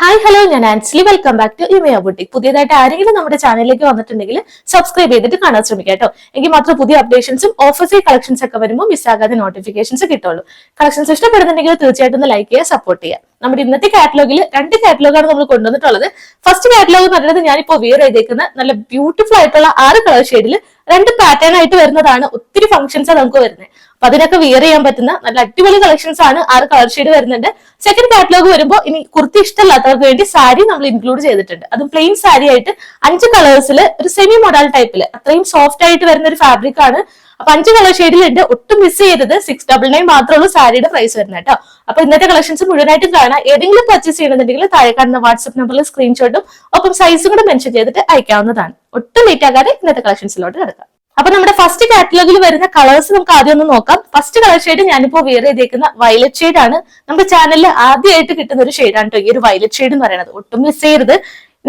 Hi hello, ഞാൻ Ansley. Welcome back to Imaya boutique. പുതിയതായിട്ട് ആരെങ്കിലും നമ്മുടെ ചാനലിലേക്ക് വന്നിട്ടുണ്ടെങ്കിൽ സബ്സ്ക്രൈബ് ചെയ്തിട്ട് കാണാൻ ശ്രമിക്കുക കേട്ടോ. എങ്കിൽ മാത്രം പുതിയ അപ്ഡേഷൻസും ഓഫേഴ്സ് കളക്ഷൻസ് ഒക്കെ വരുമ്പോൾ മിസ്സാകാതെ നോട്ടിഫിക്കേഷൻസ് കിട്ടുള്ളൂ. കളക്ഷൻസ് ഇഷ്ടപ്പെടുന്നുണ്ടെങ്കിൽ തീർച്ചയായിട്ടും ഒന്ന് ലൈക്ക് ചെയ്യുക, സപ്പോർട്ട് ചെയ്യുക. നമ്മുടെ ഇന്നത്തെ കാറ്റലോഗിൽ 2 കാറ്റലോഗാണ് നമ്മൾ കൊണ്ടുവന്നിട്ടുള്ളത്. ഫസ്റ്റ് കാറ്റലോഗ് എന്ന് പറയുന്നത് ഞാനിപ്പോ വിയർ ചെയ്തേക്കുന്ന നല്ല ബ്യൂട്ടിഫുൾ ആയിട്ടുള്ള 6 കളർ ഷെയ്ഡിൽ 2 പാറ്റേൺ ആയിട്ട് വരുന്നതാണ്. ഒത്തിരി ഫംഗ്ഷൻസ് നമുക്ക് വരുന്നത്. അപ്പൊ അതിനൊക്കെ വിയർ ചെയ്യാൻ പറ്റുന്ന നല്ല അടിപൊളി കളക്ഷൻസ് ആണ്. 6 കളർ ഷെയ്ഡ് വരുന്നുണ്ട്. സെക്കൻഡ് കാറ്റലോഗ് വരുമ്പോൾ ഇനി കുർത്തി ഇഷ്ടമല്ലാത്തവർക്ക് വേണ്ടി സാരി നമ്മൾ ഇൻക്ലൂഡ് ചെയ്തിട്ടുണ്ട്. അതും പ്ലെയിൻ സാരി ആയിട്ട് 5 കളേഴ്സിൽ ഒരു സെമി മോഡൽ ടൈപ്പിൽ അത്രയും സോഫ്റ്റ് ആയിട്ട് വരുന്ന ഒരു ഫാബ്രിക് ആണ്. അപ്പൊ 5 കളർ ഷെയ്ഡിലുണ്ട്. ഒട്ടും മിസ് ചെയ്തത് 699 മാത്രമുള്ള സാരിയുടെ പ്രൈസ് വരുന്നത് കേട്ടോ. അപ്പൊ ഇന്നത്തെ കളക്ഷൻസ് മുഴുവനായിട്ടും കാണാം. ഏതെങ്കിലും പർച്ചേസ് ചെയ്യണമെന്നുണ്ടെങ്കിൽ താഴെ കാണുന്ന വാട്സ്ആപ്പ് നമ്പറിൽ സ്ക്രീൻഷോട്ടും ഒപ്പം സൈസും കൂടെ മെൻഷൻ ചെയ്തിട്ട് അയക്കാവുന്നതാണ്. ഒട്ടും ലേറ്റ് ആകാതെ ഇന്നത്തെ കളക്ഷൻസിലോട്ട് കിടക്കാം. അപ്പൊ നമ്മുടെ ഫസ്റ്റ് കാറ്റലോഗിൽ വരുന്ന കളേഴ്സ് നമുക്ക് ആദ്യം ഒന്ന് നോക്കാം. ഫസ്റ്റ് കളർ ഷെയ്ഡ് ഞാനിപ്പോ വിയർ ചെയ്തേക്കുന്ന വയലറ്റ് ഷെയ്ഡ് ആണ്. നമ്മുടെ ചാനലിൽ ആദ്യമായിട്ട് കിട്ടുന്ന ഒരു ഷെയ്ഡാണ് കേട്ടോ ഈ ഒരു വയലറ്റ് ഷെയ്ഡ് എന്ന് പറയുന്നത്. ഒട്ടും മിസ് ചെയ്യരുത്.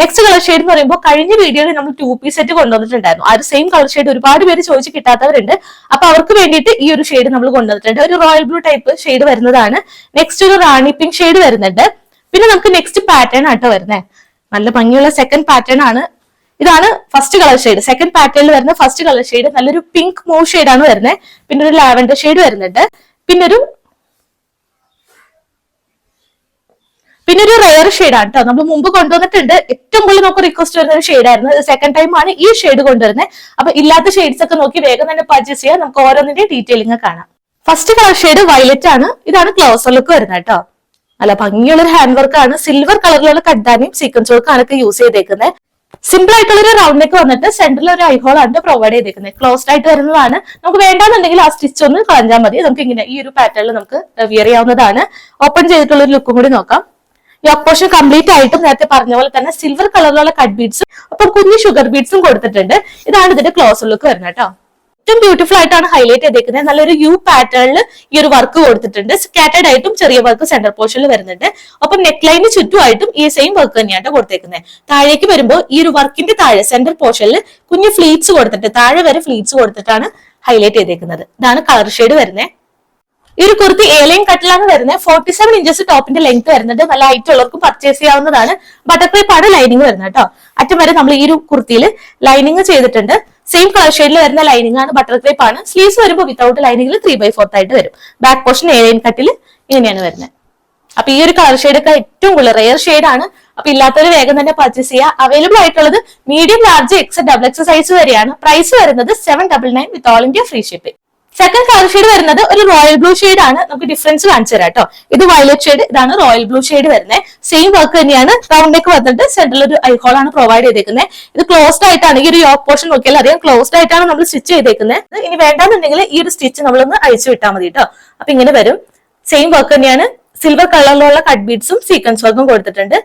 നെക്സ്റ്റ് കളർ ഷെയ്ഡ് എന്ന് പറയുമ്പോൾ കഴിഞ്ഞ വീഡിയോയിൽ നമ്മൾ 2 പീസ് സെറ്റ് കൊണ്ടുവന്നിട്ടുണ്ടായിരുന്നു. ആ ഒരു സെയിം കളർ ഷെയ്ഡ് ഒരുപാട് പേര് ചോദിച്ച് കിട്ടാത്തവരുണ്ട്. അപ്പൊ അവർക്ക് വേണ്ടിയിട്ട് ഈ ഒരു ഷെയ്ഡ് നമ്മൾ കൊണ്ടുവന്നിട്ടുണ്ട്. ഒരു റോയൽ ബ്ലൂ ടൈപ്പ് ഷെയ്ഡ് വരുന്നതാണ്. നെക്സ്റ്റ് ഒരു റാണി പിങ്ക് ഷെയ്ഡ് വരുന്നുണ്ട്. പിന്നെ നമുക്ക് നെക്സ്റ്റ് പാറ്റേൺ ആട്ടോ വരുന്നത്. നല്ല ഭംഗിയുള്ള സെക്കൻഡ് പാറ്റേൺ ആണ്. ഇതാണ് ഫസ്റ്റ് കളർ ഷെയ്ഡ്. സെക്കൻഡ് പാറ്റേണിൽ വരുന്ന ഫസ്റ്റ് കളർ ഷെയ്ഡ് നല്ലൊരു പിങ്ക് മൂവ് ഷെയ്ഡ് ആണ് വരുന്നത്. പിന്നെ ഒരു ലാവൻഡർ ഷെയ്ഡ് വരുന്നുണ്ട്. പിന്നെ ഒരു റെയർ ഷെയ്ഡ് ആണ് കേട്ടോ. നമ്മൾ മുമ്പ് കൊണ്ടുവന്നിട്ടുണ്ട്. ഏറ്റവും കൂടുതൽ നമുക്ക് റിക്വസ്റ്റ് വരുന്ന ഒരു ഷെയ്ഡ് ആയിരുന്നു. സെക്കൻഡ് ടൈം ആണ് ഈ ഷെയ്ഡ് കൊണ്ടുവരുന്നത്. അപ്പൊ ഇല്ലാത്ത ഷെയ്ഡ്സ് ഒക്കെ നോക്കി വേഗം തന്നെ പർച്ചേസ് ചെയ്യാം. നമുക്ക് ഓരോന്നിന്റെ ഡീറ്റെയിലിംഗ് കാണാം. ഫസ്റ്റ് കളർ ഷെയ്ഡ് വയലറ്റ് ആണ്. ഇതാണ് ക്ലോസർ ലുക്ക് വരുന്നത് കേട്ടോ. നല്ല ഭംഗിയുള്ള ഒരു ഹാൻഡ് വർക്ക് ആണ്. സിൽവർ കളറിലുള്ള കഡ്ഡാനിയും സീക്വൻസ് വർക്ക് ആണ് യൂസ് ചെയ്തേക്കുന്നത്. സിമ്പിൾ ആയിട്ടുള്ള ഒരു റൗണ്ട് നെക്ക് വന്നിട്ട് സെന്ററിൽ ഒരു ഐഹോൾ ആണ് പ്രൊവൈഡ് ചെയ്തേക്കുന്നത്. ക്ലോസ്ഡ് ആയിട്ട് വരുന്നതാണ്. നമുക്ക് വേണ്ടാന്നുണ്ടെങ്കിൽ ആ സ്റ്റിച്ച് ഒന്ന് കളഞ്ഞാൽ മതി. നമുക്ക് ഇങ്ങനെ ഈ ഒരു പാറ്റേണിൽ നമുക്ക് വിയർ ചെയ്യാവുന്നതാണ്. ഓപ്പൺ ചെയ്തിട്ടുള്ള ഒരു ലുക്കും കൂടി നോക്കാം. യോക്ക് പോർഷൻ കംപ്ലീറ്റ് ആയിട്ടും നേരത്തെ പറഞ്ഞ പോലെ തന്നെ സിൽവർ കളറിലുള്ള കട്ട് ബീഡ്സും ഒപ്പം കുഞ്ഞു ഷുഗർ ബീഡ്സും കൊടുത്തിട്ടുണ്ട്. ഇതാണ് ഇതിന്റെ ക്ലോസർ ലുക്ക് വരുന്നത് കേട്ടോ. ഏറ്റവും ബ്യൂട്ടിഫുൾ ആയിട്ടാണ് ഹൈലൈറ്റ് ചെയ്തേക്കുന്നത്. നല്ലൊരു യു പാറ്റേണിൽ ഈ ഒരു വർക്ക് കൊടുത്തിട്ടുണ്ട്. സ്കാറ്റേഡ് ആയിട്ടും ചെറിയ വർക്ക് സെന്റർ പോർഷനിൽ വരുന്നുണ്ട്. ഒപ്പം നെക്ക് ലൈന് ചുറ്റുമായിട്ടും ഈ സെയിം വർക്ക് തന്നെയാണ് കൊടുത്തേക്കുന്നത്. താഴേക്ക് വരുമ്പോൾ ഈ ഒരു വർക്കിന്റെ താഴെ സെന്റർ പോർഷനിൽ കുഞ്ഞു ഫ്ലീറ്റ്സ് കൊടുത്തിട്ട് താഴെ വരെ ഫ്ലീറ്റ്സ് കൊടുത്തിട്ടാണ് ഹൈലൈറ്റ് ചെയ്തേക്കുന്നത്. ഇതാണ് കളർ ഷെയ്ഡ് വരുന്നത്. ഈ ഒരു കുർത്തി ഏലൈൻ കട്ടിലാണ് വരുന്നത്. 47 ഇഞ്ചസ് ടോപ്പിന്റെ ലെങ്ത് വരുന്നുണ്ട്. നല്ല ഹൈറ്റ് ഉള്ളവർക്കും പർച്ചേസ് ചെയ്യാവുന്നതാണ്. ബട്ടർക്രീപ്പ് ആണ് ലൈനിങ് വരുന്നത് കേട്ടോ. അറ്റം വരെ നമ്മൾ ഈ ഒരു കുർത്തിയിൽ ലൈനിങ് ചെയ്തിട്ടുണ്ട്. സെയിം കളർ ഷെയ്ഡിൽ വരുന്ന ലൈനിങ് ആണ്. ബട്ടർക്രീപ്പ് ആണ്. സ്ലീവ്സ് വരുമ്പോൾ വിത്തൗട്ട് ലൈനിങ്ങിൽ 3/4 ആയിട്ട് വരും. ബാക്ക് പോർഷൻ ഏലൈൻ കട്ടിൽ ഇങ്ങനെയാണ് വരുന്നത്. അപ്പൊ ഈ ഒരു കളർ ഷെയ്ഡ് ഒക്കെ ഏറ്റവും കൂടുതൽ റെയർ ഷെയ്ഡ് ആണ്. അപ്പൊ ഇല്ലാത്തവര് വേഗം തന്നെ പർച്ചേസ് ചെയ്യുക. അവൈലബിൾ ആയിട്ടുള്ളത് medium, large, X, XXL size വരെയാണ്. പ്രൈസ് വരുന്നത് 799 with all India free shipping. Second colour shade വരുന്നത് ഒരു റോയൽ ബ്ലൂ ഷെയ്ഡ് ആണ്. നമുക്ക് ഡിഫറൻസ് കാണിച്ചു തരാം കേട്ടോ. ഇത് വയലറ്റ് ഷെയ്ഡ്, ഇതാണ് റോയൽ ബ്ലൂ ഷെയ്ഡ് വരുന്നത്. സെയിം വർക്ക് തന്നെയാണ്. റൗണ്ട് നെക്ക് വന്നിട്ട് സെന്ററിൽ ഒരു ഐഹോൾ ആണ് പ്രൊവൈഡ് ചെയ്തേക്കുന്നത്. ഇത് ക്ലോസ്ഡ് ആയിട്ടാണ്. ഈ ഒരു യോക്ക് പോർഷൻ നോക്കിയാൽ അറിയാം ക്ലോസ്ഡ് ആയിട്ടാണ് നമ്മൾ സ്റ്റിച്ച് ചെയ്തേക്കുന്നത്. ഇനി വേണ്ടാന്നുണ്ടെങ്കിൽ ഈ ഒരു സ്റ്റിച്ച് നമ്മളൊന്ന് അഴിച്ചു വിട്ടാൽ മതി കേട്ടോ. അപ്പൊ ഇങ്ങനെ വരും. സെയിം വർക്ക് തന്നെയാണ്. സിൽവർ കളറിലുള്ള കട്ട് ബീഡ്സും സീക്വൻസ് വർക്കും കൊടുത്തിട്ടുണ്ട്.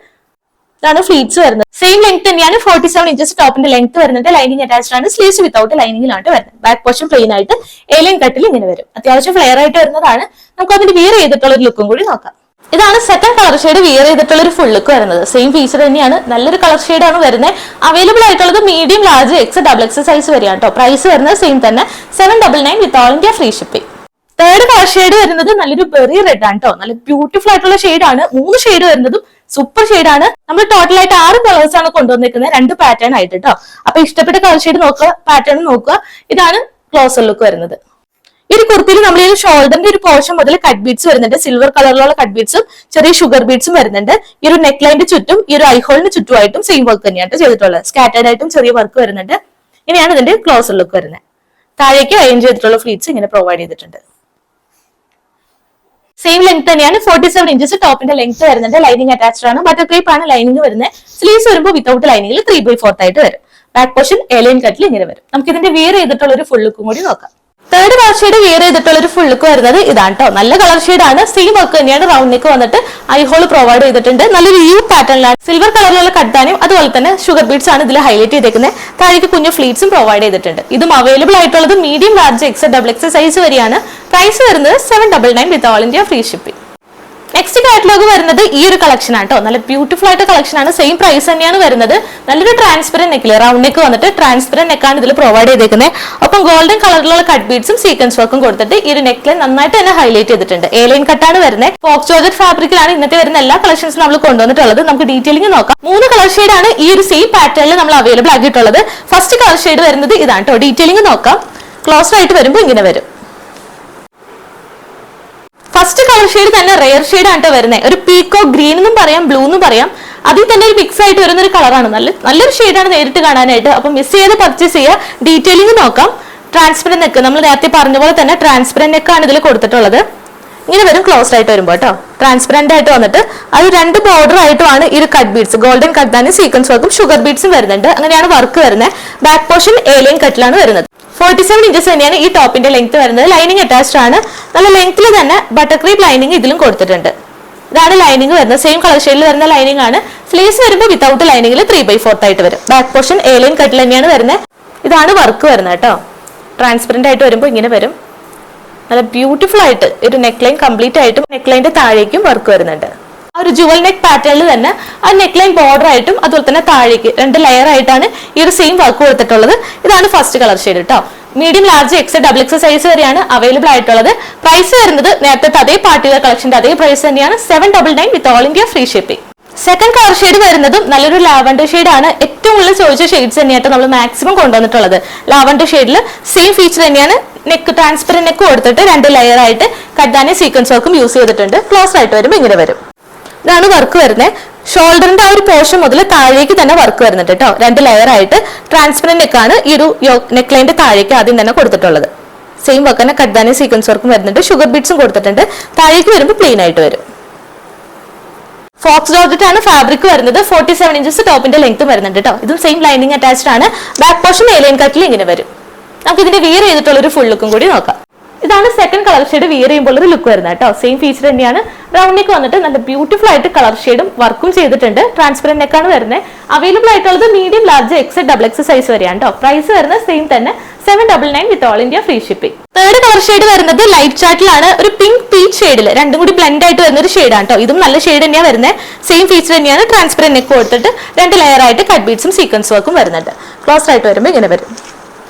ഇതാണ് ഫ്ലീറ്റ്സ് വരുന്നത്. സെയിം ലെങ്ത് തന്നെയാണ്. 47 ഇഞ്ചസ് ടോപ്പിന്റെ ലെങ്ത് വരുന്നത്. ലൈനിങ് അറ്റാച്ച്ഡ് ആണ്. സ്ലീവ്സ് വിത്തൗട്ട് ലൈനിങ്ങിലാണ് വരുന്നത്. ബാക്ക് പോർഷൻ പ്ലെയിൻ ആയിട്ട് ഏലിയൻ കട്ടിൽ ഇങ്ങനെ വരും. അത്യാവശ്യം ഫ്ലെയർ ആയിട്ട് വരുന്നതാണ്. നമുക്ക് അതിന് വിയർ ചെയ്തിട്ടുള്ള ഒരു ലുക്കും കൂടി നോക്കാം. ഇതാണ് സെക്കൻഡ് കളർ ഷെയ്ഡ് വിയർ ചെയ്തിട്ടുള്ള ഒരു ഫുൾ ലുക്ക് വരുന്നത്. സെയിം ഫീച്ചർ തന്നെയാണ്. നല്ലൊരു കളർ ഷെയ്ഡ് ആണ് വരുന്നത്. അവൈലബിൾ ആയിട്ടുള്ളത് മീഡിയം, ലാർജ്, XXL സൈസ് വരെയാണ് കേട്ടോ. പ്രൈസ് വരുന്നത് സെയിം തന്നെ 799 with all India free shipping. Third colour shade വരുന്നത് നല്ലൊരു ബെറി റെഡ് ആണ് കേട്ടോ. നല്ല ബ്യൂട്ടിഫുൾ ആയിട്ടുള്ള ഷെയ്ഡ് ആണ്. 3 ഷെയ്ഡ് വരുന്നതും സൂപ്പർ ഷെയ്ഡ് ആണ്. നമ്മൾ ടോട്ടൽ ആയിട്ട് 6 കളേഴ്സ് ആണ് കൊണ്ടുവന്നിരിക്കുന്നത്. 2 പാറ്റേൺ ആയിട്ട് കേട്ടോ. അപ്പൊ ഇഷ്ടപ്പെട്ട കളർ ഷെയ്ഡ് നോക്കുക, പാറ്റേൺ നോക്കുക. ഇതാണ് ക്ലോസർ ലുക്ക് വരുന്നത്. ഈ ഒരു കുർത്തിയിൽ നമ്മൾ ഈ ഷോൾഡറിന്റെ ഒരു പോർഷൻ മുതൽ കട്ട് ബീഡ്സ് വരുന്നുണ്ട്. സിൽവർ കളറിലുള്ള കട്ട് ബീഡ്സും ചെറിയ ഷുഗർ ബീഡ്സും വരുന്നുണ്ട്. ഈ ഒരു നെക്ക് ലൈനിന്റെ ചുറ്റും ഈ ഒരു ഐഹോളിന് ചുറ്റുമായിട്ടും സെയിം വർക്ക് തന്നെയാണ് ചെയ്തിട്ടുള്ളത്. സ്കാറ്റേഡ് ആയിട്ടും ചെറിയ വർക്ക് വരുന്നുണ്ട്. ഇങ്ങനെയാണ് ഇതിന്റെ ക്ലോസർ ലുക്ക് വരുന്നത്. താഴേക്ക് അയൺ ചെയ്തിട്ടുള്ള ഫ്ലീറ്റ്സ് ഇങ്ങനെ പ്രൊവൈഡ് ചെയ്തിട്ടുണ്ട്. സെയിം ലെങ്ത് തന്നെയാണ്. 47 ഇഞ്ചസ് ടോപ്പിന്റെ ലെങ്ത് വരുന്നുണ്ട്. ലൈനിങ് അറ്റാച്ച്ഡ് ആണ്. ബട്ടർക്രീപ്പ് ആണ് ലൈനിങ് വരുന്നത്. സ്ലീവ്സ് വരുമ്പോൾ വിത്തൗട്ട് ലൈനിങ്ങിൽ 3/4 ആയിട്ട് വരും. ബാക്ക് പോർഷൻ ഏലിയൻ കട്ടിൽ ഇങ്ങനെ വരും. നമുക്ക് ഇതിന്റെ വിയർ ചെയ്തിട്ടുള്ള ഒരു ഫുൾ ലുക്കും കൂടി നോക്കാം. തേർഡ് കളർ ഷെയ്ഡ് വിയർ ചെയ്തിട്ടുള്ള ഒരു ഫുൾ ലുക്ക് വരുന്നത് ഇതാണ് കേട്ടോ. നല്ല കളർ ഷെയ്ഡ് ആണ്. സെയിം വർക്ക് തന്നെയാണ്. റൗണ്ട് നെക്ക് വന്നിട്ട് ഐഹോൾ പ്രൊവൈഡ് ചെയ്തിട്ടുണ്ട്. നല്ലൊരു യു പാറ്റേണിലാണ്. സിൽവർ കളറിലുള്ള കട്ടാനും അതുപോലെ തന്നെ ഷുഗർ ബീഡ്സ് ആണ് ഇതിൽ ഹൈലൈറ്റ് ചെയ്തേക്കുന്നത്. താഴേക്ക് കുഞ്ഞു ഫ്ലീറ്റ്സും പ്രൊവൈഡ് ചെയ്തിട്ടുണ്ട്. ഇതും അവൈലബിൾ ആയിട്ടുള്ളത് മീഡിയം, ലാർജ്, XXL സൈസ് വരെയാണ്. പ്രൈസ് വരുന്നത് 799 with all India free shipping. Next catalogue വരുന്നത് ഈ ഒരു കളക്ഷൻ ആണ് കേട്ടോ. നല്ല ബ്യൂട്ടിഫുൾ ആയിട്ട് കളക്ഷൻ ആണ്. സെയിം പ്രൈസ് തന്നെയാണ് വരുന്നത്. നല്ലൊരു ട്രാൻസ്പെറന്റ് നെക്കില് റൗണ്ട് നെക്ക് വന്നിട്ട് ട്രാൻസ്പെറന്റ് നെക്കാണ് ഇതിൽ പ്രൊവൈഡ് ചെയ്തേക്കുന്നത്. ഒപ്പം ഗോൾഡൻ കളറിലുള്ള കട്ട് ബീഡ്സും സീക്വൻസ് വർക്കും കൊടുത്തിട്ട് ഈ ഒരു നെക്കിൽ നന്നായിട്ട് തന്നെ ഹൈലൈറ്റ് ചെയ്തിട്ടുണ്ട്. എ-ലൈൻ കട്ടാണ് വരുന്നത്. ഫോക്സ് ജോർജറ്റ് ഫാബ്രിക്കിലാണ് ഇന്നത്തെ വരുന്ന എല്ലാ കളക്ഷൻസും നമ്മൾ കൊണ്ടുവന്നിട്ടുള്ളത്. നമുക്ക് ഡീറ്റെയിലിംഗ് നോക്കാം. 3 കളർ ഷെയ്ഡ് ആണ് ഈ ഒരു സെയിം പാറ്റേണിൽ നമ്മൾ അവൈലബിൾ ആക്കിയിട്ടുള്ളത്. ഫസ്റ്റ് കളർ ഷെയ്ഡ് വരുന്നത് ഇതാണ് കേട്ടോ. ഡീറ്റെയിലിംഗ് നോക്കാം. ക്ലോസ് ആയിട്ട് വരുമ്പോൾ ഇങ്ങനെ വരും. ഫസ്റ്റ് കളർ ഷെയ്ഡ് തന്നെ റെയർ ഷെയ്ഡ് ആണ് വരുന്നത്. ഒരു പീക്കോ ഗ്രീൻ എന്നും പറയാം, ബ്ലൂ എന്നും പറയാം. അതിൽ തന്നെ ഒരു മിക്സ് ആയിട്ട് വരുന്ന ഒരു കളറാണ്. നല്ലൊരു ഷെയ്ഡാണ് നേരിട്ട് കാണാനായിട്ട്. അപ്പം മിസ് ചെയ്ത് പർച്ചേസ് ചെയ്യുക. ഡീറ്റെയിലിംഗ് നോക്കാം. ട്രാൻസ്പെറന്റ് നെക്ക്, നമ്മൾ നേരത്തെ പറഞ്ഞ പോലെ തന്നെ ട്രാൻസ്പെറന്റ് നെക്കാണ് ഇതിൽ കൊടുത്തിട്ടുള്ളത്. ഇങ്ങനെ വരും ക്ലോസ് ആയിട്ട് വരുമ്പോൾ കേട്ടോ. ട്രാൻസ്പെറന്റ് ആയിട്ട് വന്നിട്ട് അത് 2 ബോർഡർ ആയിട്ടുമാണ് ഈ ഒരു കട്ട് ബീഡ്സ്. ഗോൾഡൻ കട്ടാണ്, സീക്വൻസ് വർക്കും ഷുഗർ ബീഡ്സും വരുന്നുണ്ട്. അങ്ങനെയാണ് വർക്ക് വരുന്നത്. ബാക്ക് പോർഷൻ എ-ലൈൻ കട്ടിലാണ് വരുന്നത്. 47 ഇഞ്ചസ് തന്നെയാണ് ഈ ടോപ്പിന്റെ ലെങ്ത് വരുന്നത്. ലൈനിങ് അറ്റാച്ച്ഡ് ആണ്. നല്ല ലെങ്ത്തിൽ തന്നെ ബട്ടർ ക്രീം ലൈനിങ് ഇതിലും കൊടുത്തിട്ടുണ്ട്. ഇതാണ് ലൈനിങ് വരുന്നത്. സെയിം കളർ ഷെയ്ഡിൽ വരുന്ന ലൈനിങ് ആണ്. സ്ലീവ്സ് വരുമ്പോൾ വിത്തൗട്ട് ലൈനിങ്ങിൽ 3/4 ആയിട്ട് വരും. ബാക്ക് പോർഷൻ എ-ലൈൻ കട്ടിൽ തന്നെയാണ് വരുന്നത്. ഇതാണ് വർക്ക് വരുന്നത് കേട്ടോ. ട്രാൻസ്പെറന്റ് ആയിട്ട് വരുമ്പോൾ ഇങ്ങനെ വരും. നല്ല ബ്യൂട്ടിഫുൾ ആയിട്ട് ഒരു നെക്ക് ലൈൻ കംപ്ലീറ്റ് ആയിട്ടും നെക്ക് ലൈനിന്റെ താഴേക്കും വർക്ക് വരുന്നുണ്ട്. ആ ഒരു ജുവൽ നെക്ക് പാറ്റേണിൽ തന്നെ ആ നെക്ക് ലൈൻ ബോർഡർ ആയിട്ടും അതുപോലെ തന്നെ താഴേക്ക് 2 ലെയർ ആയിട്ടാണ് ഈ ഒരു സെയിം വർക്ക് കൊടുത്തിട്ടുള്ളത്. ഇതാണ് ഫസ്റ്റ് കളർ ഷെയ്ഡ് കേട്ടോ. Medium, large, X, XXL size വരെയാണ് അവൈലബിൾ ആയിട്ടുള്ളത്. പ്രൈസ് വരുന്നത് നേരത്തെ അതേ പാർട്ടി വെയർ കളക്ഷന്റെ അതേ പ്രൈസ് തന്നെയാണ്. 799 with all India free shipping. Second colour shade വരുന്നതും നല്ലൊരു ലാവൻഡർ ഷെയ്ഡ് ആണ്. ഏറ്റവും കൂടുതൽ ചോദിച്ച ഷെയ്ഡ്സ് തന്നെയായിട്ട് നമ്മൾ മാക്സിമം കൊണ്ടുവന്നിട്ടുള്ളത്. ലാവൻഡർ ഷെയ്ഡിൽ സെയിം ഫീച്ചർ തന്നെയാണ്. നെക്ക് ട്രാൻസ്പെറന്റ് നെക്ക് കൊടുത്തിട്ട് 2 ലെയർ ആയിട്ട് കട്ടാനെ സീക്വൻസ് വർക്കും യൂസ് ചെയ്തിട്ടുണ്ട്. ക്ലോസ് ആയിട്ട് വരുമ്പോൾ ഇങ്ങനെ വരും. ഇതാണ് വർക്ക് വരുന്നത്. ഷോൾഡറിന്റെ ആ ഒരു പോർഷൻ മുതൽ താഴേക്ക് തന്നെ വർക്ക് വരുന്നുണ്ട് കേട്ടോ. 2 ലെയർ ആയിട്ട് ട്രാൻസ്പെറന്റ് നെക്കാണ് ഈ ഒരു നെക്ക് ലൈനിന്റെ താഴേക്ക് ആദ്യം തന്നെ കൊടുത്തിട്ടുള്ളത്. സെയിം വർക്ക് തന്നെ കട്ടാനെ സീക്വൻസ് വർക്കും വരുന്നുണ്ട്. ഷുഗർ ബീഡ്സും കൊടുത്തിട്ടുണ്ട്. താഴേക്ക് വരുമ്പോൾ പ്ലെയിൻ ആയിട്ട് വരും. ഫോക്സ് ജോർജറ്റ് ആണ് ഫാബ്രിക് വരുന്നത്. 47 ഇഞ്ചസ് ടോപ്പിന്റെ ലെങ്ത്തും വരുന്നുണ്ട് കേട്ടോ. ഇതും സെയിം ലൈനിങ് അറ്റാച്ച്ഡ് ആണ്. ബാക്ക് പോർഷൻ എ-ലൈൻ കട്ടിൽ ഇങ്ങനെ വരും. നമുക്ക് ഇതിന്റെ വിയർ ചെയ്തിട്ടുള്ള ഒരു ഫുൾ ലുക്കും കൂടി നോക്കാം. ഇതാണ് സെക്കൻഡ് കളർ ഷെയ്ഡ് വിയർ ചെയ്യുമ്പോൾ ഒരു ലുക്ക് വരുന്നത് കേട്ടോ. സെയിം ഫീച്ചർ തന്നെയാണ്. റൗണ്ട് നെക്ക് വന്നിട്ട് നല്ല ബ്യൂട്ടിഫുൾ ആയിട്ട് കളർ ഷെയ്ഡും വർക്കും ചെയ്തിട്ടുണ്ട്. ട്രാൻസ്പെറന്റ് നെക്കാണ് വരുന്നത്. അവൈലബിൾ ആയിട്ടുള്ളത് മീഡിയം, ലാർജ്, XXL സൈസ് വരെയാണ് കേട്ടോ. പ്രൈസ് വരുന്നത് സെയിം തന്നെ 799 with all India free shipping. Third colour shade വരുന്നത് ലൈറ്റ് ചാർട്ടിലാണ്. ഒരു പിങ്ക് പീച്ച് ഷെയ്ഡിൽ രണ്ടും കൂടി ബ്ലെൻഡ് ആയിട്ട് വരുന്ന ഒരു ഷെയ്ഡാണ് കേട്ടോ. ഇതും നല്ല ഷെയ്ഡ് തന്നെയാണ് വരുന്നത്. സെയിം ഫീച്ചർ തന്നെയാണ്. ട്രാൻസ്പെറന്റ് നെക്ക് കൊടുത്തിട്ട് 2 ലെയർ ആയിട്ട് കട്ട് ബീഡ്സും സീക്വൻസ് വർക്കും വരുന്നുണ്ട്. ക്ലോസ് ആയിട്ട് വരുമ്പോൾ ഇങ്ങനെ വരും.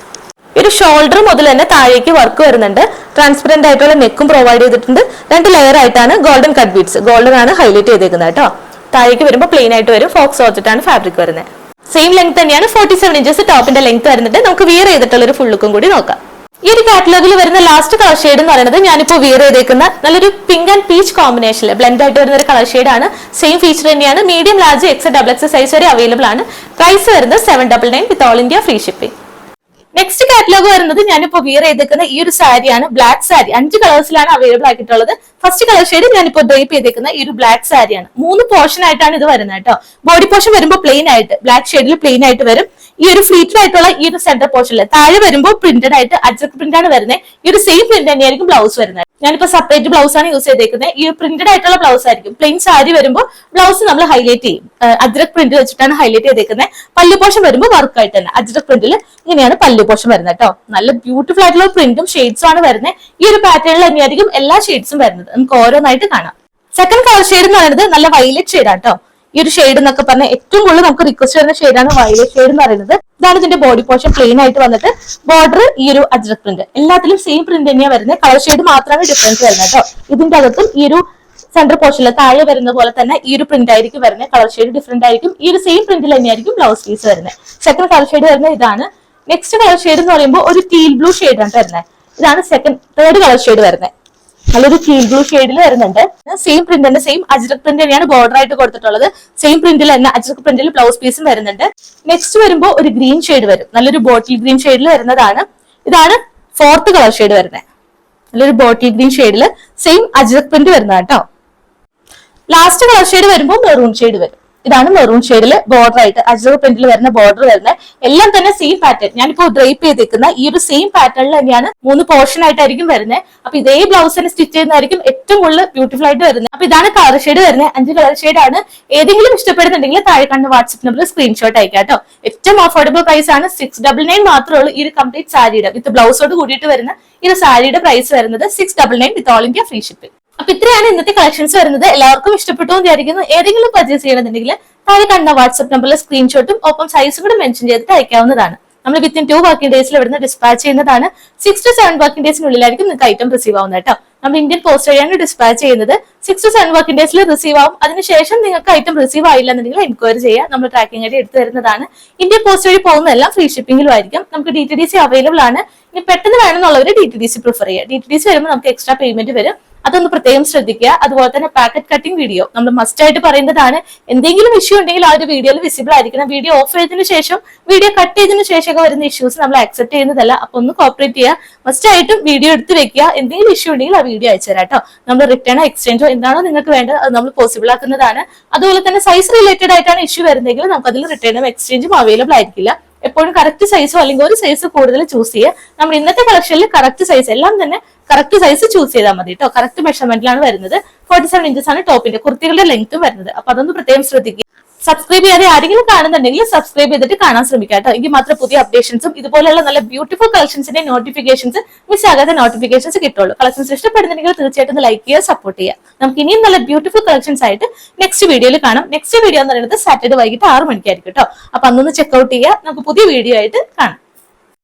ഒരു ഷോൾഡർ മുതൽ തന്നെ താഴേക്ക് വർക്ക് വരുന്നുണ്ട്. ട്രാൻസ്പെറന്റ് ആയിട്ടുള്ള നെക്കും പ്രൊവൈഡ് ചെയ്തിട്ടുണ്ട്. 2 ലെയർ ആയിട്ടാണ് ഗോൾഡൻ കട്ട് ബീഡ്സ്. ഗോൾഡൻ ആണ് ഹൈലൈറ്റ് ചെയ്തേക്കുന്നത് കേട്ടോ. താഴേക്ക് വരുമ്പോൾ പ്ലെയിൻ ആയിട്ട് വരും. ഫോക്സ് ജോർജറ്റ് ആണ് ഫാബ്രിക് വരുന്നത്. സെയിം ലെങ്ത് തന്നെയാണ്. 47 ഇഞ്ചസ് ടോപ്പിന്റെ ലെങ്ത് വരുന്നുണ്ട്. നമുക്ക് വിയർ ചെയ്തിട്ടുള്ള ഒരു ഫുൾ ലുക്കും കൂടി നോക്കാം. ഈ ഒരു കാറ്റലോഗിൽ വരുന്ന ലാസ്റ്റ് കളർ ഷെയ്ഡ് എന്ന് പറയുന്നത് ഞാനിപ്പോൾ വിയർ ചെയ്തേക്കുന്ന നല്ലൊരു പിങ്ക് ആൻഡ് പീച്ച് കോമ്പിനേഷനിൽ ബ്ലെൻഡ് ആയിട്ട് വരുന്ന ഒരു കളർ ഷെയ്ഡ് ആണ്. സെയിം ഫീച്ചർ തന്നെയാണ്. മീഡിയം, ലാർജ്, XXL സൈസ് വരെ അവൈലബിൾ ആണ്. പ്രൈസ് വരുന്നത് 799 with all India free shipping. Next catalogue വരുന്നത് ഞാനിപ്പോ വിയർ ചെയ്തേക്കുന്ന ഈ ഒരു സാരിയാണ്. ബ്ലാക്ക് സാരി 5 കളേഴ്സിലാണ് അവൈലബിൾ ആക്കിയിട്ടുള്ളത്. ഫസ്റ്റ് കളർ ഷെയ്ഡ് ഞാനിപ്പോ ഡ്രേപ്പ് ചെയ്തേക്കുന്ന ഈ ഒരു ബ്ലാക്ക് സാരിയാണ്. 3 പോർഷൻ ആയിട്ടാണ് ഇത് വരുന്നത് കേട്ടോ. ബോഡി പോർഷൻ വരുമ്പോൾ പ്ലെയിൻ ആയിട്ട് ബ്ലാക്ക് ഷെയ്ഡിൽ പ്ലെയിൻ ആയിട്ട് വരും. ഈ ഒരു ഫ്ലീറ്റഡ് ആയിട്ടുള്ള ഈ ഒരു സെന്റർ പോർഷനിൽ താഴെ വരുമ്പോൾ പ്രിന്റഡ് ആയിട്ട് അജ്രക് പ്രിന്റ് ആണ് വരുന്നത്. ഈ ഒരു സെയിം പ്രിന്റ് തന്നെയായിരിക്കും ബ്ലൗസ് വരുന്നത്. ഞാനിപ്പോ സെപ്പറേറ്റ് ബ്ലൗസ് ആണ് യൂസ് ചെയ്തേക്കുന്നത്. ഈ പ്രിന്റഡ് ആയിട്ടുള്ള ബ്ലൗസ് ആയിരിക്കും. പ്ലെയിൻ സാരി വരുമ്പോൾ ബ്ലൗസ് നമ്മൾ ഹൈലൈറ്റ് ചെയ്യും. അജ്രക് പ്രിന്റ് വെച്ചിട്ടാണ് ഹൈലൈറ്റ് ചെയ്തേക്കുന്നത്. പല്ലു പോർഷൻ വരുമ്പോൾ വർക്ക് ആയിട്ട് തന്നെ അജ്രക് പ്രിന്റിൽ ഇങ്ങനെയാണ് പല്ലു പോർഷൻ വരുന്നത് കേട്ടോ. നല്ല ബ്യൂട്ടിഫുൾ ആയിട്ടുള്ള പ്രിന്റും ഷെയ്ഡ്സും ആണ് വരുന്നത്. ഈ ഒരു പാറ്റേണിൽ തന്നെയായിരിക്കും എല്ലാ ഷെയ്ഡ്സും വരുന്നത്. നമുക്ക് ഓരോന്നായിട്ട് കാണാം. സെക്കൻഡ് കളർ ഷെയ്ഡ് എന്ന് പറയുന്നത് നല്ല വയലറ്റ് ഷെയ്ഡാണ് കേട്ടോ. ഈ ഒരു ഷെയ്ഡ് എന്നൊക്കെ പറഞ്ഞാൽ ഏറ്റവും കൂടുതൽ നമുക്ക് റിക്വസ്റ്റ് വരുന്ന ഷെയ്ഡാണ് വയലറ്റ് ഷെയ്ഡ് എന്ന് പറയുന്നത്. ഇതാണ് ഇതിന്റെ ബോഡി പോർഷൻ. പ്ലെയിൻ ആയിട്ട് വന്നിട്ട് ബോർഡർ ഈ ഒരു അജ്രക് പ്രിന്റ്. എല്ലാത്തിലും സെയിം പ്രിന്റ് തന്നെയാണ് വരുന്നത്. കളർ ഷെയ്ഡ് മാത്രമാണ് ഡിഫറൻസ് വരുന്നത് കേട്ടോ. ഇതിന്റെ അകത്തും ഈ ഒരു സെന്റർ പോർഷനിൽ താഴെ വരുന്ന പോലെ തന്നെ ഈ ഒരു പ്രിന്റ് ആയിരിക്കും വരുന്നത്. കളർ ഷെയ്ഡ് ഡിഫറെന്റ് ആയിരിക്കും. ഈ ഒരു സെയിം പ്രിന്റിൽ തന്നെയായിരിക്കും ബ്ലൗസ് പീസ് വരുന്നത്. സെക്കൻഡ് കളർ ഷെയ്ഡ് വരുന്നത് ഇതാണ്. നെക്സ്റ്റ് കളർ ഷെയ്ഡ് എന്ന് പറയുമ്പോൾ ഒരു ടീൽ ബ്ലൂ ഷെയ്ഡ് ആണ് വരുന്നത്. ഇതാണ് തേർഡ് കളർ ഷെയ്ഡ് വരുന്നത്. നല്ലൊരു ടീൽ ബ്ലൂ ഷെയ്ഡിൽ വരുന്നുണ്ട്. സെയിം പ്രിന്റ് തന്നെ, സെയിം അജ്രക് പ്രിന്റ് തന്നെയാണ് ബോർഡർ ആയിട്ട് കൊടുത്തിട്ടുള്ളത്. സെയിം പ്രിന്റിൽ തന്നെ അജ്രക് പ്രിന്റിൽ ബ്ലൗസ് പീസും വരുന്നുണ്ട്. നെക്സ്റ്റ് വരുമ്പോൾ ഒരു ഗ്രീൻ ഷെയ്ഡ് വരും. നല്ലൊരു ബോട്ടിൽ ഗ്രീൻ ഷെയ്ഡിൽ വരുന്നതാണ്. ഇതാണ് ഫോർത്ത് കളർ ഷെയ്ഡ് വരുന്നത്. നല്ലൊരു ബോട്ടിൽ ഗ്രീൻ ഷെയ്ഡിൽ സെയിം അജ്രക് പ്രിന്റ് വരുന്നതാണ് കേട്ടോ. ലാസ്റ്റ് കളർ ഷെയ്ഡ് വരുമ്പോൾ മെറൂൺ ഷെയ്ഡ് വരും. ഇതാണ് മെറൂൺ ഷെയ്ഡിൽ ബോർഡർ ആയിട്ട് അജ്രക് പ്രിന്റിൽ വരുന്ന ബോർഡർ വരുന്നത്. എല്ലാം തന്നെ സെയിം പാറ്റേൺ. ഞാനിപ്പോ ഡ്രേപ്പ് ചെയ്തേക്കുന്ന ഈ ഒരു സെയിം പാറ്റേണിൽ തന്നെയാണ് 3 പോർഷൻ ആയിട്ടായിരിക്കും വരുന്നത്. അപ്പൊ ഇതേ ബ്ലൗസിന് സ്റ്റിച്ച് ചെയ്യുന്നതായിരിക്കും ഏറ്റവും കൂടുതൽ ബ്യൂട്ടിഫുൾ ആയിട്ട് വരുന്നത്. അപ്പൊ ഇതാണ് കളർ ഷെയ്ഡ് വരുന്നത്. 5 കളർ ഷെയ്ഡ് ആണ്. ഏതെങ്കിലും ഇഷ്ടപ്പെടുന്നുണ്ടെങ്കിൽ താഴെ കണ്ട വാട്സ്ആപ്പ് നമ്പറിൽ സ്ക്രീൻഷോട്ട് അയക്കാം കേട്ടോ. ഏറ്റവും അഫോർഡബിൾ പ്രൈസ് ആണ്. 699 മാത്രമേ ഉള്ളൂ. ഈ ഒരു കംപ്ലീറ്റ് സാരിയുടെ വിത്ത് ബ്ലൗസോട് കൂടിയിട്ട് വരുന്ന ഈ ഒരു സാരിയുടെ പ്രൈസ് വരുന്നത് 699 വിത്ത് ഓൾ ഇന്ത്യ ഫ്രീ ഷിപ്പിംഗ്. അപ്പൊ ഇത്രയാണ് ഇന്നത്തെ കളക്ഷൻസ് വരുന്നത്. എല്ലാവർക്കും ഇഷ്ടപ്പെട്ടു എന്ന് വിചാരിക്കുന്നു. ഏതെങ്കിലും പർച്ചേസ് ചെയ്യണമെന്നുണ്ടെങ്കിൽ താഴെ കണ്ട വാട്സ്ആപ്പ് നമ്പറിൽ സ്ക്രീൻഷോട്ടും ഒപ്പം സൈസും കൂടെ മെൻഷൻ ചെയ്തിട്ട് അയക്കാവുന്നതാണ്. നമ്മൾ വിത്തിൻ 2 വർക്കിംഗ് ഡേയ്സിൽ ഇവിടുന്ന് ഡിസ്പാച്ച് ചെയ്യുന്നതാണ്. 6 to 7 വർക്കിംഗ് ഡേയ്സിനുള്ളിലായിരിക്കും നിങ്ങൾക്ക് ഐറ്റം റിസീവ് ആവുന്നത് കേട്ടോ. നമ്മൾ ഇന്ത്യൻ പോസ്റ്റ് വഴിയാണ് ഡിസ്പാച്ച് ചെയ്യുന്നത്. 6 to 7 വർക്കിംഗ് ഡേയ്സിൽ റിസീവ് ആവും. അതിനുശേഷം നിങ്ങൾക്ക് ഐറ്റം റിസീവ് ആയില്ല എന്നുണ്ടെങ്കിൽ എൻക്വയറി ചെയ്യുക, നമ്മൾ ട്രാക്കിംഗ് ആയിട്ട് എടുത്തു തരുന്നതാണ്. ഇന്ത്യൻ പോസ്റ്റ് വഴി പോകുന്നതെല്ലാം ഫ്രീ ഷിപ്പിംഗിലും ആയിരിക്കും. നമുക്ക് DTDC അവൈലബിൾ ആണ്. ഇനി പെട്ടെന്ന് വേണമെന്നുള്ളവർ DTDC പ്രിഫർ ചെയ്യുക. DTDC വരുമ്പോൾ നമുക്ക് എക്സ്ട്രാ പേയ്മെന്റ് വരും, അതൊന്ന് പ്രത്യേകം ശ്രദ്ധിക്കുക. അതുപോലെ തന്നെ പാക്കറ്റ് കട്ടിംഗ് വീഡിയോ നമ്മൾ മസ്റ്റ് ആയിട്ട് പറയുന്നതാണ്. എന്തെങ്കിലും ഇഷ്യൂ ഉണ്ടെങ്കിൽ ആ ഒരു വീഡിയോയിൽ വിസിബിൾ ആയിരിക്കണം. വീഡിയോ ഓഫ് ചെയ്തതിനു ശേഷം വീഡിയോ കട്ട് ചെയ്തതിനു ശേഷമൊക്കെ വരുന്ന ഇഷ്യൂസ് നമ്മൾ അക്സെപ്റ്റ് ചെയ്യുന്നതല്ല. അപ്പൊ ഒന്ന് കോപ്പറേറ്റ് ചെയ്യുക. മസ്റ്റ് ആയിട്ടും വീഡിയോ എടുത്ത് വെക്കുക. എന്തെങ്കിലും ഇഷ്യൂ ഉണ്ടെങ്കിൽ ആ വീഡിയോ അയച്ചു തരാം കേട്ടോ. നമ്മൾ റിട്ടേണോ എക്സ്ചേഞ്ചോ എന്താണോ നിങ്ങൾക്ക് വേണ്ടത് അത് നമ്മൾ പോസിബിൾ ആക്കുന്നതാണ്. അതുപോലെ തന്നെ സൈസ് റിലേറ്റഡ് ആയിട്ടാണ് ഇഷ്യൂ വരുന്നതെങ്കിൽ നമുക്ക് അതിൽ റിട്ടേണും എക്സ്ചേഞ്ചും അവൈലബിൾ ആയിരിക്കില്ല. എപ്പോഴും കറക്റ്റ് സൈസോ അല്ലെങ്കിൽ ഒരു സൈസ് കൂടുതൽ ചൂസ് ചെയ്യുക. നമ്മൾ ഇന്നത്തെ കളക്ഷനിൽ കറക്റ്റ് സൈസ് എല്ലാം തന്നെ കറക്റ്റ് സൈസ് ചൂസ് ചെയ്താൽ മതി കേട്ടോ. കറക്റ്റ് മെഷർമെന്റിലാണ് വരുന്നത്. 47 ഇഞ്ചസ് ആണ് ടോപ്പിന്റെ കുർത്തികളുടെ ലെങ്ത്തും വരുന്നത്. അപ്പൊ അതൊന്ന് പ്രത്യേകം ശ്രദ്ധിക്കുക. സബ്സ്ക്രൈബ് ചെയ്യാതെ ആരെങ്കിലും കാണുന്നുണ്ടെങ്കിൽ സബ്സ്ക്രൈബ് ചെയ്തിട്ട് കാണാൻ ശ്രമിക്കാം കേട്ടോ. എങ്കിൽ മാത്രമേ പുതിയ അപ്ഡേഷൻസും ഇതുപോലെയുള്ള നല്ല ബ്യൂട്ടിഫുൾ കളക്ഷൻസിന്റെ നോട്ടിഫിക്കേഷൻസ് മിസ് ആകാതെ നോട്ടിഫിക്കേഷൻസ് കിട്ടുള്ളൂ. കളക്ഷൻസ് ഇഷ്ടപ്പെടുന്നുണ്ടെങ്കിൽ തീർച്ചയായിട്ടും ലൈക്ക് ചെയ്യുക, സപ്പോർട്ട് ചെയ്യുക. നമുക്ക് ഇനിയും നല്ല ബ്യൂട്ടിഫുൾ കളക്ഷൻസ് ആയിട്ട് നെക്സ്റ്റ് വീഡിയോയിൽ കാണാം. നെക്സ്റ്റ് വീഡിയോ എന്ന് പറയുന്നത് സാറ്റർഡേ വൈകിട്ട് 6 മണിക്കായിരിക്കും കേട്ടോ. അപ്പൊ അന്നൊന്ന് ചെക്ക്ഔട്ട് ചെയ്യുക. നമുക്ക് പുതിയ വീഡിയോ ആയിട്ട് കാണാം.